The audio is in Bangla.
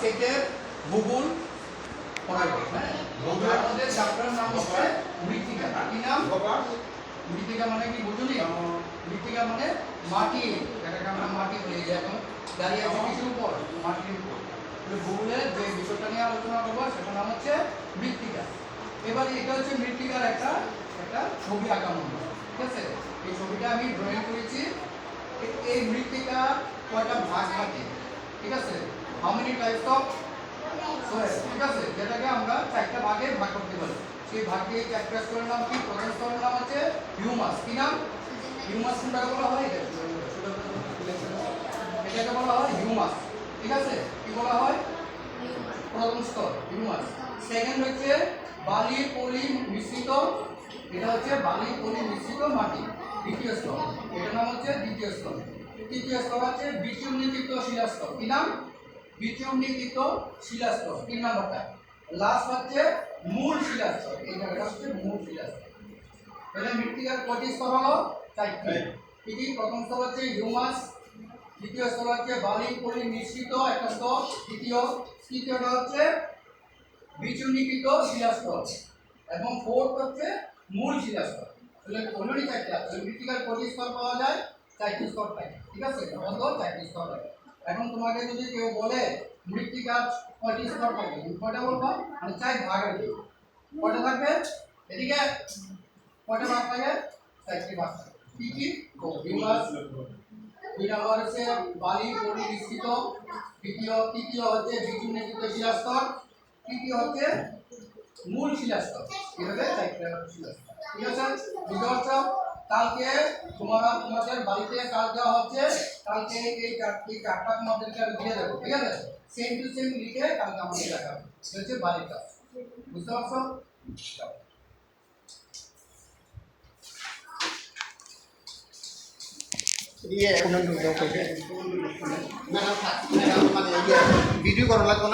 8-এর ভূগোল পড়াবো। হ্যাঁ, ভূগোলের মধ্যে চ্যাপ্টার নাম হচ্ছে মৃত্তিকা। কি নাম? মৃত্তিকা মানে কি বুঝলি? মৃত্তিকা মানে মাটি, যেটাকে আমরা মাটি বলি। এখন দাঁড়িয়ে আছে কিছুর উপর, মাটির উপর। ভূগোলের যে বিষয়টা নিয়ে আলোচনা করবো সেটার নাম হচ্ছে মৃত্তিকা। এবার এটা হচ্ছে মৃত্তিকার একটা ছবি আঁকানো, ঠিক আছে? এই ছবিটা আমি ড্রয়িং করেছি। এই মৃত্তিকা কয়টা ভাগ থাকে, ঠিক আছে? How many types of soil, ঠিক আছে? যেটাকে আমরা চারটা ভাগে ভাগ করতে পারি। সেই ভাগকে চারটা স্তরের নাম কি? প্রথম স্তরের নাম হচ্ছে হিউমাস। কি নাম? হিউমাস কোনটাকে বলা হয়? এটাকে বলা হয় হিউমাস, ঠিক আছে? কি বলা হয়? প্রথম স্তর হিউমাস। সেকেন্ড হচ্ছে বালি পলি মিশ্রিত, এটা হচ্ছে বালি পলি মিশ্রিত মাটি, দ্বিতীয় স্তর। এটার নাম হচ্ছে দ্বিতীয় স্তর। তৃতীয় স্তর হচ্ছে বিচূর্ণীকৃত শিলাস্তর। কি নাম? বিচূর্ণীকৃত শিলাস্তর, 3 নম্বরটা। লাস্ট হচ্ছে মূল শিলাস্তর, এই জায়গাটা হচ্ছে মূল শিলাস্তর। তাহলে মৃত্তিকার কয়টি স্তর হলো? 4টি। কি? প্রথম স্তর হচ্ছে হিউমাস, দ্বিতীয় স্তর হচ্ছে বালি পলি মিশ্রিত একটা স্তর, তৃতীয়টা হচ্ছে বিচূর্ণীকৃত শিলাস্তর এবং ফোর্থ হচ্ছে মূল শিলাস্তর। তাহলে অলরেডি 4টা। মৃত্তিকার কয়টি স্তর পাওয়া যায়? 4টি স্তর থাকে, ঠিক আছে? প্রথমত 4টি স্তর থাকে। এখন তোমাকে যদি কেউ বলে মৃত্তিকার কয়টি স্তর থাকে, তুমি কয়টা বলবো? মানে 4 ভাগ আর কি। কয়টা থাকবে? এদিকে কয়টা ভাগ থাকে? 4টি ভাগ থাকে। কি কি? হিউমাস, 2 নম্বর হচ্ছে বালি পলি মিশ্রিত, তৃতীয় হচ্ছে বিচূর্ণীকৃত শিলাস্তর, তৃতীয় হচ্ছে মূল শিলাস্তর। এভাবে 4টা শিলাস্তর, ঠিক আছে? বুঝতে পারছো? কালকে তোমাদের বাড়িতে কাজ দেওয়া হচ্ছে, কালকে এই চারটা তোমাদেরকে আমি দিয়ে দেবো, ঠিক আছে? সেম টু সেম লিখে কালকে আমাকে দেখাবো। এটা হচ্ছে বাড়ির কাজ। বুঝতে পারছো? ভিডিও করা লাগবে না।